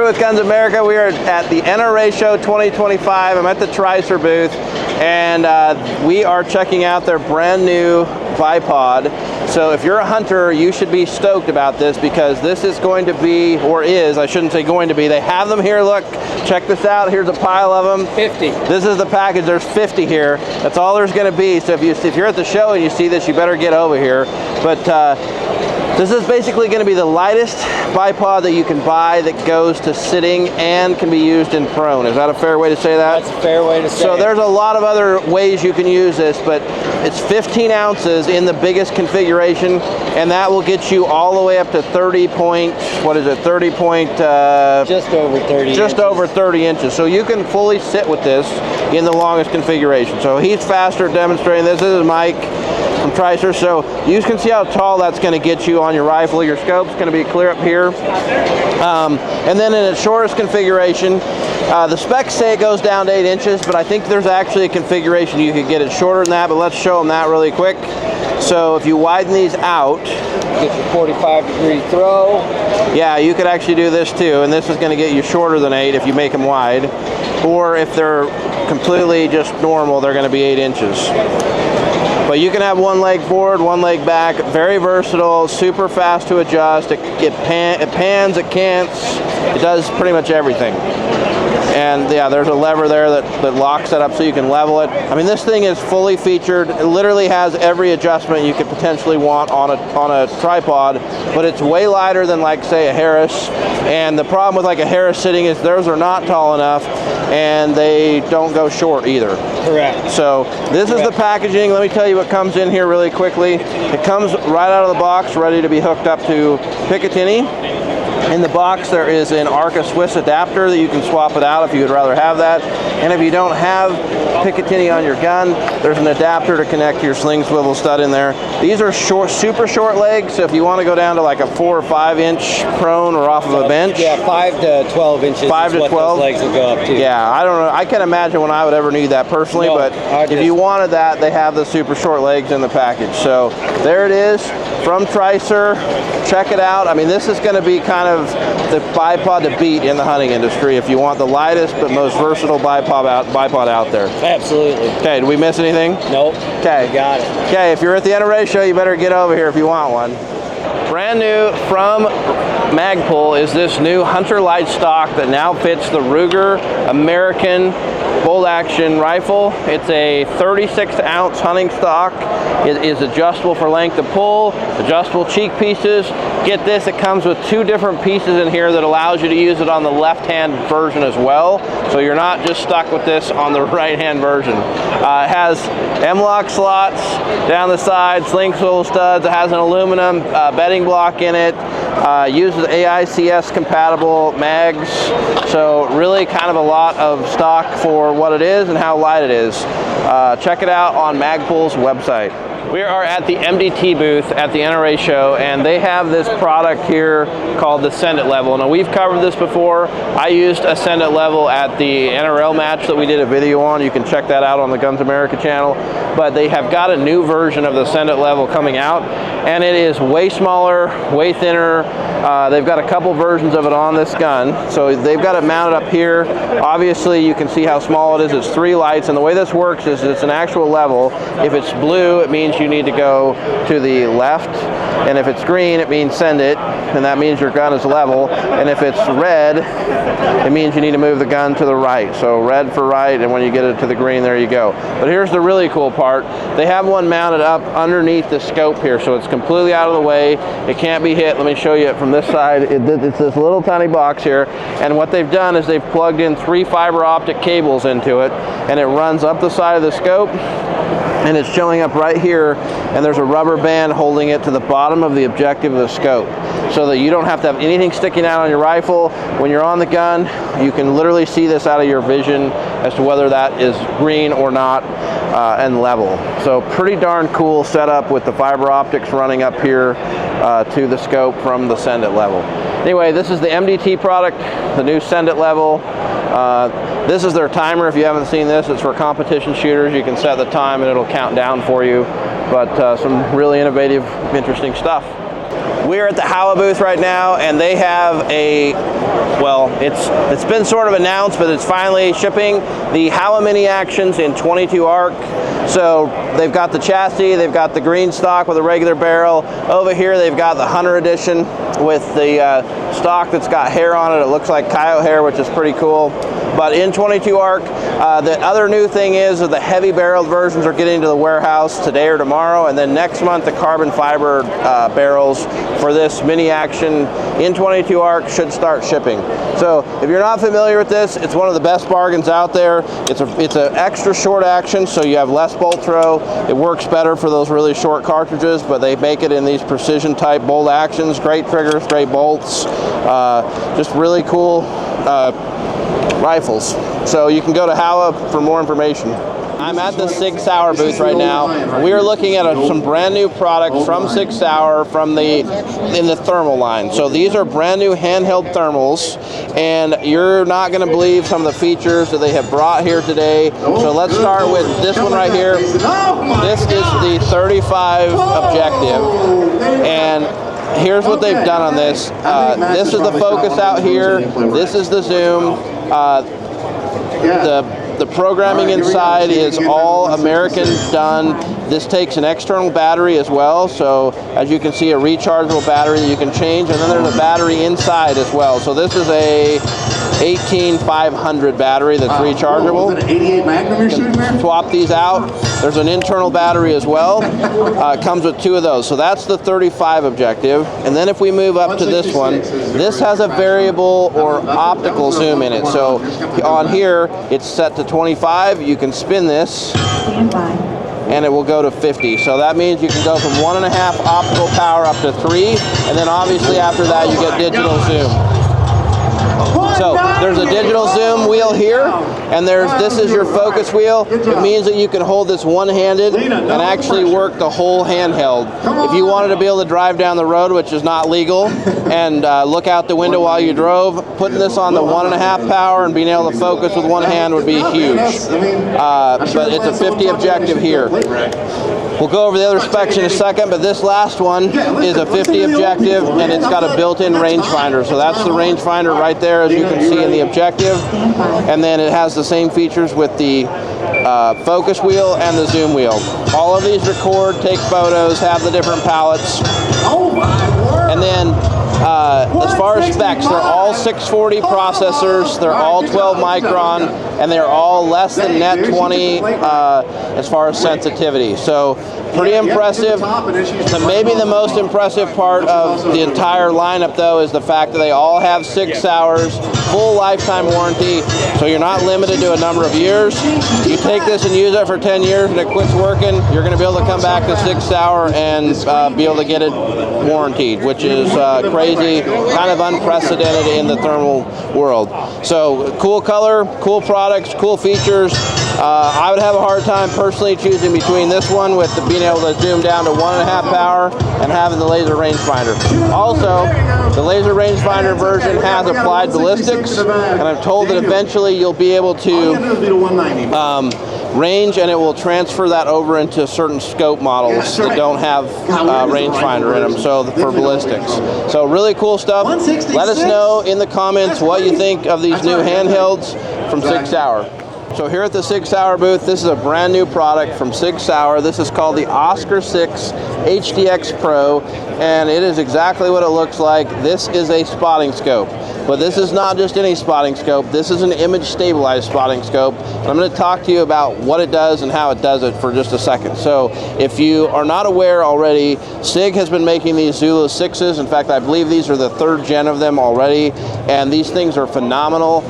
with Guns America. We are at the NRA show 2025. I'm at the Tricer booth, and we are checking out their brand new bipod. So if you're a hunter, you should be stoked about this, because this is going to be, or is, I shouldn't say going to be, they have them here. Look, check this out. Here's a pile of them. 50. This is the package. There's 50 here. That's all there's going to be. So if you're at the show and you see this, you better get over here. But this is basically going to be the lightest bipod that you can buy that goes to sitting and can be used in prone. Is that a fair way to say that? That's a fair way to say it. So there's a lot of other ways you can use this, but it's 15 ounces in the biggest configuration, and that will get you all the way up to 30 point, what is it, 30 point? Just over 30 Just inches. over 30 inches. So you can fully sit with this in the longest configuration. So he's faster demonstrating this. This is Mike from Tricer. So you can see how tall that's going to get you on your rifle. Your scope's going to be clear up here. And then in its shortest configuration, the specs say it goes down to 8 inches, but I think there's actually a configuration you could get it shorter than that, but let's show them that really quick. So if you widen these out, get your 45-degree throw. Yeah, you could actually do this too, and this is going to get you shorter than 8 if you make them wide. Or if they're completely just normal, they're going to be 8 inches. But you can have one leg forward, one leg back. Very versatile, super fast to adjust. It pans, it cants. It does pretty much everything. And yeah, there's a lever there that locks it up so you can level it. I mean, this thing is fully featured. It literally has every adjustment you could potentially want on a tripod, but it's way lighter than, like, say, a Harris. And the problem with like a Harris sitting is theirs are not tall enough, and they don't go short either. Correct. So this is the packaging. Let me tell you what comes in here really quickly. It comes right out of the box, ready to be hooked up to Picatinny. In the box there is an Arca Swiss adapter that you can swap it out if you would rather have that. And if you don't have Picatinny on your gun, there's an adapter to connect to your sling swivel stud in there. These are short, super short legs, so if you want to go down to like a 4 or 5 inch prone or off of a bench. Yeah, 5 to 12 inches 5 to 12 those legs will go up to. Yeah, I don't know. I can't imagine when I would ever need that personally, No, but if you wanted that, they have the super short legs in the package. So there it is from Tricer. Check it out. I mean, this is going to be kind of the bipod to beat in the hunting industry if you want the lightest but most versatile bipod out there. Absolutely. Okay, did we miss anything? Nope. Okay. Got it. Okay, if you're at the NRA show, you better get over here if you want one. Brand new from Magpul is this new Hunter Light stock that now fits the Ruger American bolt action rifle. It's a 36-ounce hunting stock. It is adjustable for length of pull, adjustable cheek pieces. Get this, it comes with 2 different pieces in here that allows you to use it on the left-hand version as well. So you're not just stuck with this on the right-hand version. It has M-lock slots down the side, sling swivel studs. It has an aluminum bedding block in it. Uses AICS compatible mags. So really kind of a lot of stock for what it is and how light it is. Check it out on Magpul's website. We are at the MDT booth at the NRA show, and they have this product here called the Send It level. Now, we've covered this before. I used a Send It level at the NRL match that we did a video on. You can check that out on the Guns America channel. But they have got a new version of the Send It level coming out, and it is way smaller, way thinner. They've got a couple versions of it on this gun. So they've got it mounted up here. Obviously, you can see how small it is. It's 3 lights, and the way this works is it's an actual level. If it's blue, it means you need to go to the left, and if it's green, it means send it, and that means your gun is level. And if it's red, it means you need to move the gun to the right. So red for right, and when you get it to the green, there you go. But here's the really cool part. They have one mounted up underneath the scope here, so it's completely out of the way. It can't be hit. Let me show you it from this side. It's this little tiny box here, and what they've done is they've plugged in 3 fiber optic cables into it, and it runs up the side of the scope, and it's showing up right here, and there's a rubber band holding it to the bottom of the objective of the scope, so that you don't have to have anything sticking out on your rifle. When you're on the gun, you can literally see this out of your vision as to whether that is green or not, and level. So pretty darn cool setup with the fiber optics running up here to the scope from the Send It level. Anyway, this is the MDT product, the new Send It level. This is their timer. If you haven't seen this, it's for competition shooters. You can set the time and it'll count down for you. But some really innovative, interesting stuff. We're at the Howa booth right now, and they have a, well, it's been sort of announced, but it's finally shipping the Howa Mini Actions in 22 arc. So they've got the chassis, they've got the green stock with a regular barrel. Over here they've got the Hunter Edition with the stock that's got hair on it. It looks like coyote hair, which is pretty cool. But in 22 arc, the other new thing is that the heavy barreled versions are getting to the warehouse today or tomorrow, and then next month the carbon fiber barrels for this mini action in 22 arc should start shipping. So if you're not familiar with this, it's one of the best bargains out there. It's an extra short action, so you have less bolt throw. It works better for those really short cartridges, but they make it in these precision type bolt actions. Great triggers, great bolts, just really cool rifles. So you can go to Howa for more information. I'm at the Sig Sauer booth right now. We are looking at some brand new products from Sig Sauer in the thermal line. So these are brand new handheld thermals, and you're not going to believe some of the features that they have brought here today. So let's start with this one right here. This is the 35 objective, and here's what they've done on this. This is the focus out here. This is the zoom. The programming inside is all American done. This takes an external battery as well, so as you can see, a rechargeable battery that you can change, and then there's a battery inside as well. So this is a 18500 battery that's rechargeable. Is that an 88 Magnum you're shooting there? Swap these out. There's an internal battery as well. It comes with two of those. So that's the 35 objective. And then if we move up to this one, this has a variable or optical zoom in it. So on here, it's set to 25. You can spin this, and it will go to 50. So that means you can go from 1.5 optical power up to 3, and then obviously after that you get digital zoom. So there's a digital zoom wheel here, and this is your focus wheel. It means that you can hold this one-handed and actually work the whole handheld. If you wanted to be able to drive down the road, which is not legal, and look out the window while you drove, putting this on the 1.5 power and being able to focus with one hand would be huge. But it's a 50 objective here. We'll go over the other specs in a second, but this last one is a 50 objective, and it's got a built-in rangefinder. So that's the rangefinder right there, as you can see in the objective. And then it has the same features with the focus wheel and the zoom wheel. All of these record, take photos, have the different palettes. And then as far as specs, they're all 640 processors, they're all 12 micron, and they're all less than net 20 as far as sensitivity. So pretty impressive. Maybe the most impressive part of the entire lineup, though, is the fact that they all have Sig Sauer's full lifetime warranty, so you're not limited to a number of years. You take this and use it for 10 years and it quits working, you're going to be able to come back to Sig Sauer and be able to get it warranted, which is crazy, kind of unprecedented in the thermal world. So cool color, cool products, cool features. I would have a hard time personally choosing between this one with being able to zoom down to 1.5 power and having the laser rangefinder. Also, the laser rangefinder version has applied ballistics, and I'm told that eventually you'll be able to range, and it will transfer that over into certain scope models that don't have rangefinder in them, so for ballistics. So really cool stuff. Let us know in the comments what you think of these new handhelds from Sig Sauer. So here at the Sig Sauer booth, this is a brand new product from Sig Sauer. This is called the Oscar 6 HDX Pro, and it is exactly what it looks like. This is a spotting scope, but this is not just any spotting scope. This is an image stabilized spotting scope. And I'm going to talk to you about what it does and how it does it for just a second. So if you are not aware already, Sig has been making these Zulu 6s. In fact, I believe these are the 3rd gen of them already, and these things are phenomenal.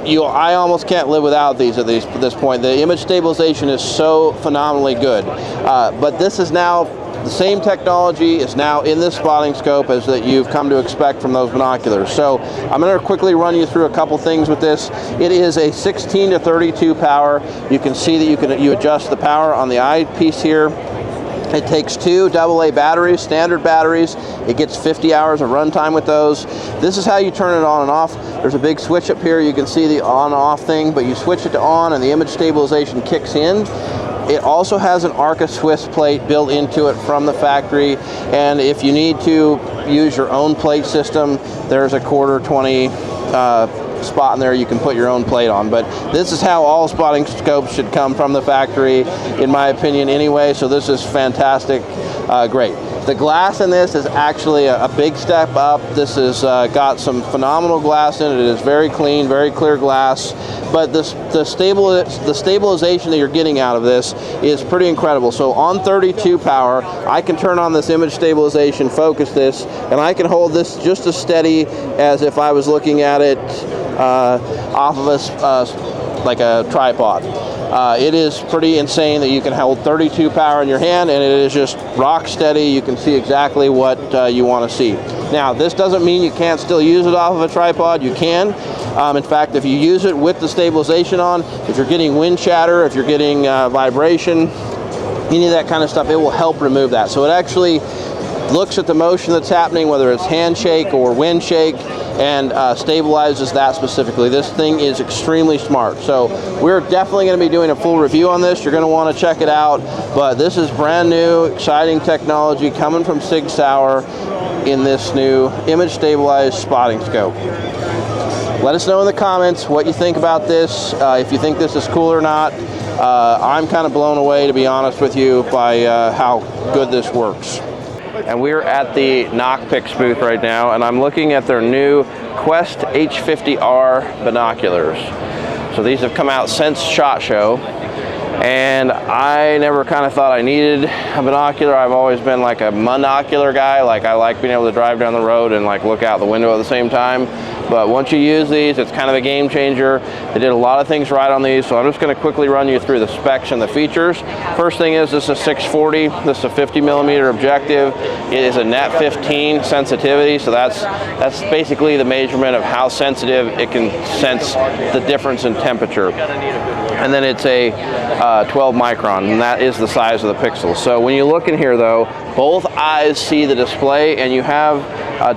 I almost can't live without these at this point. The image stabilization is so phenomenally good. But this is now, the same technology is now in this spotting scope as that you've come to expect from those binoculars. So I'm going to quickly run you through a couple things with this. It is a 16 to 32 power. You can see that you adjust the power on the eyepiece here. It takes 2 AA batteries, standard batteries. It gets 50 hours of runtime with those. This is how you turn it on and off. There's a big switch up here. You can see the on-off thing, but you switch it to on and the image stabilization kicks in. It also has an Arca Swiss plate built into it from the factory, and if you need to use your own plate system, there's a 1/4 20 spot in there you can put your own plate on. But this is how all spotting scopes should come from the factory, in my opinion anyway, so this is fantastic. Great. The glass in this is actually a big step up. This has got some phenomenal glass in it. It is very clean, very clear glass, but the stabilization that you're getting out of this is pretty incredible. So on 32 power, I can turn on this image stabilization, focus this, and I can hold this just as steady as if I was looking at it off of like a tripod. It is pretty insane that you can hold 32 power in your hand, and it is just rock steady. You can see exactly what you want to see. Now, this doesn't mean you can't still use it off of a tripod. You can. In fact, if you use it with the stabilization on, if you're getting wind chatter, if you're getting vibration, any of that kind of stuff, it will help remove that. So it actually looks at the motion that's happening, whether it's handshake or wind shake, and stabilizes that specifically. This thing is extremely smart. So we're definitely going to be doing a full review on this. You're going to want to check it out. But this is brand new, exciting technology coming from Sig Sauer in this new image stabilized spotting scope. Let us know in the comments what you think about this, if you think this is cool or not. I'm kind of blown away, to be honest with you, by how good this works. And we're at the Noxpix booth right now, and I'm looking at their new Quest H50R binoculars. So these have come out since SHOT Show, and I never kind of thought I needed a binocular. I've always been like a monocular guy. Like, I like being able to drive down the road and like look out the window at the same time. But once you use these, it's kind of a game changer. They did a lot of things right on these, so I'm just going to quickly run you through the specs and the features. First thing is, this is 640. This is a 50mm objective. It is a net 15 sensitivity, so that's basically the measurement of how sensitive it can sense the difference in temperature. And then it's a 12 micron, and that is the size of the pixels. So when you look in here though, both eyes see the display, and you have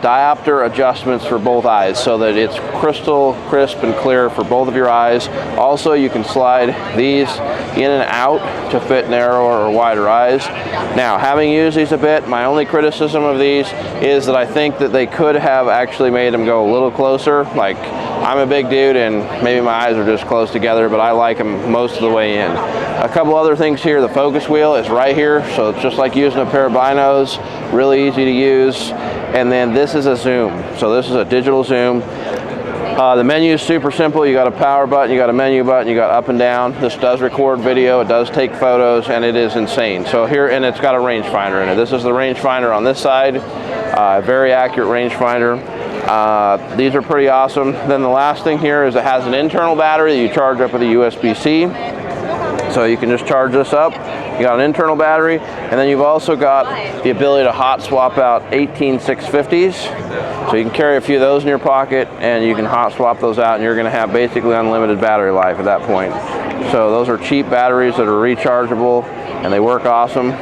diopter adjustments for both eyes so that it's crystal crisp and clear for both of your eyes. Also, you can slide these in and out to fit narrower or wider eyes. Now, having used these a bit, my only criticism of these is that I think that they could have actually made them go a little closer. Like, I'm a big dude and maybe my eyes are just close together, but I like them most of the way in. A couple other things here, the focus wheel is right here, so it's just like using a pair of binos, really easy to use. And then this is a zoom, so this is a digital zoom. The menu is super simple. You got a power button, you got a menu button, you got up and down. This does record video, it does take photos, and it is insane. So here, and it's got a rangefinder in it. This is the rangefinder on this side, very accurate rangefinder. These are pretty awesome. Then the last thing here is it has an internal battery that you charge up with a USB-C. So you can just charge this up. You got an internal battery, and then you've also got the ability to hot swap out 18 650s. So you can carry a few of those in your pocket, and you can hot swap those out, and you're going to have basically unlimited battery life at that point. So those are cheap batteries that are rechargeable, and they work awesome.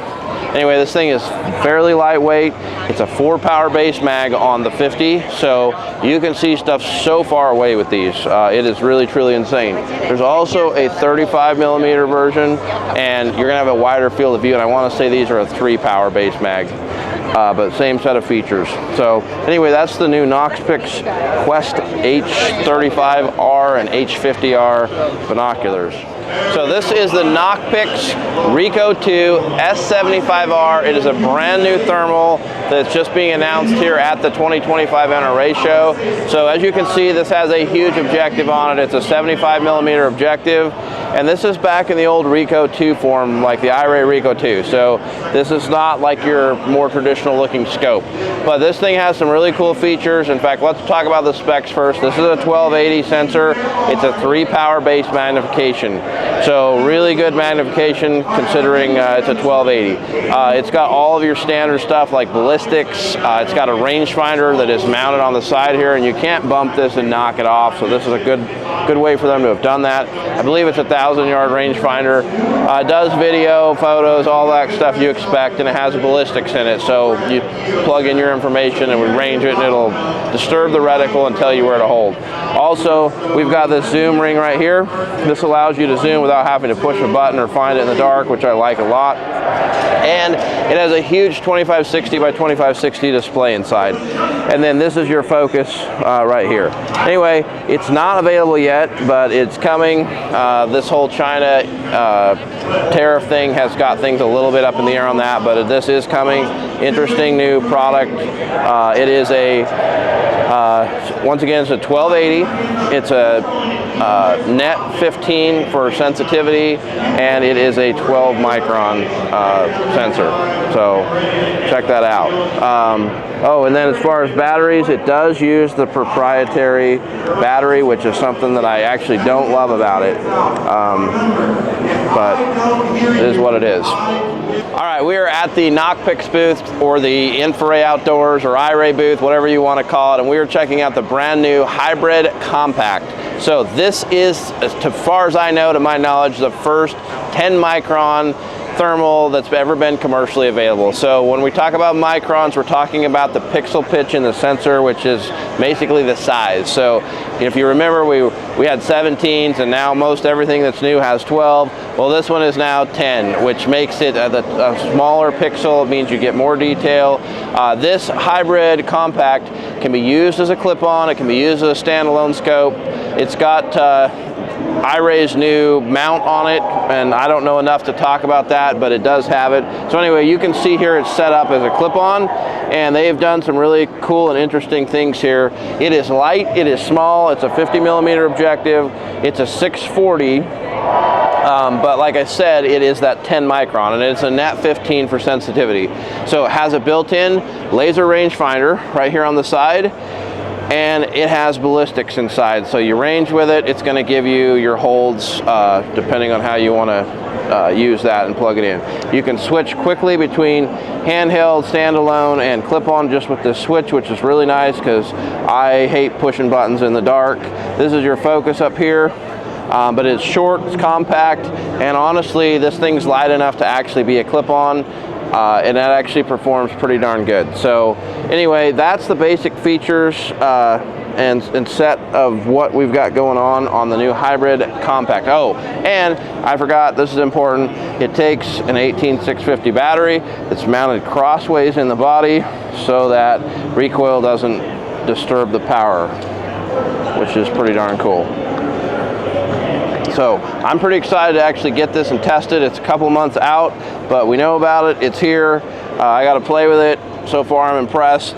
Anyway, this thing is fairly lightweight. It's a 4-power base mag on the 50, so you can see stuff so far away with these. It is really, truly insane. There's also a 35mm version, and you're gonna have a wider field of view, and I wanna say these are a 3-power base mag, but same set of features. So anyway, that's the new Noxpix Quest H35R and H50R binoculars. So this is the Noxpix Rico 2 S75R. It is a brand new thermal that's just being announced here at the 2025 NRA show. So as you can see, this has a huge objective on it. It's a 75mm objective, and this is back in the old Rico 2 form, like the NRA Rico 2. So this is not like your more traditional looking scope. But this thing has some really cool features. In fact, let's talk about the specs first. This is a 1280 sensor. It's a 3-power base magnification. So really good magnification considering it's a 1280. It's got all of your standard stuff like ballistics. It's got a rangefinder that is mounted on the side here, and you can't bump this and knock it off. So this is a good way for them to have done that. I believe it's 1,000 1,000-yard rangefinder. It does video, photos, all that stuff you expect, and it has ballistics in it. So you plug in your information and we range it, and it'll disturb the reticle and tell you where to hold. Also, we've got this zoom ring right here. This allows you to zoom without having to push a button or find it in the dark, which I like a lot. And it has a huge 2560 by 2560 display inside. And then this is your focus right here. Anyway, it's not available yet, but it's coming. This whole China tariff thing has got things a little bit up in the air on that, but this is coming. Interesting new product. It is a, once again, it's a 1280. It's a net 15 for sensitivity, and it is a 12 micron sensor. So check that out. Oh, and then as far as batteries, it does use the proprietary battery, which is something that I actually don't love about it. But it is what it is. All right, we are at the Noxpix booth, or the NRA Outdoors, or IRA booth, whatever you want to call it, and we are checking out the brand new hybrid compact. So this is, as far as I know, to my knowledge, the first 10 micron thermal that's ever been commercially available. So when we talk about microns, we're talking about the pixel pitch in the sensor, which is basically the size. So if you remember, we had 17s, and now most everything that's new has 12. Well, this one is now 10, which makes it a smaller pixel. It means you get more detail. This hybrid compact can be used as a clip-on. It can be used as a standalone scope. It's got IRA's new mount on it, and I don't know enough to talk about that, but it does have it. So anyway, you can see here it's set up as a clip-on, and they've done some really cool and interesting things here. It is light, it is small, it's a 50mm objective, it's a 640, but like I said, it is that 10 micron, and it's a net 15 for sensitivity. So it has a built-in laser rangefinder right here on the side, and it has ballistics inside. So you range with it, it's going to give you your holds depending on how you want to use that and plug it in. You can switch quickly between handheld, standalone, and clip-on just with this switch, which is really nice because I hate pushing buttons in the dark. This is your focus up here. But it's short, it's compact, and honestly, this thing's light enough to actually be a clip-on, and that actually performs pretty darn good. So anyway, that's the basic features and set of what we've got going on the new hybrid compact. Oh, and I forgot, this is important, it takes an 18650 battery. It's mounted crossways in the body so that recoil doesn't disturb the power, which is pretty darn cool. So I'm pretty excited to actually get this and test it. It's a couple months out, but we know about it. It's here. I got to play with it. So far, I'm impressed.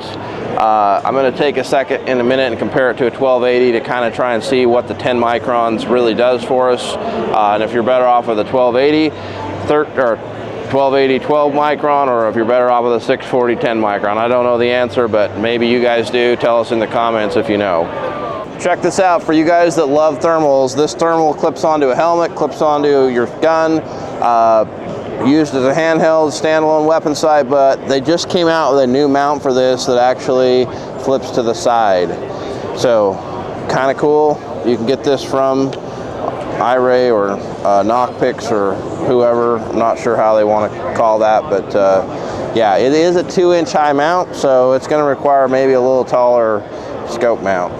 I'm going to take a second in a minute and compare it to a 1280 to kind of try and see what the 10 microns really does for us. And if you're better off with a 1280, 1280 12 micron, or if you're better off with a 640 10 micron. I don't know the answer, but maybe you guys do. Tell us in the comments if you know. Check this out for you guys that love thermals. This thermal clips onto a helmet, clips onto your gun, used as a handheld, standalone weapon sight, but they just came out with a new mount for this that actually flips to the side. So, kind of cool. You can get this from IRA or Noxpix or whoever. I'm not sure how they want to call that, but yeah, it is a 2-inch high mount, so it's going to require maybe a little taller scope mount.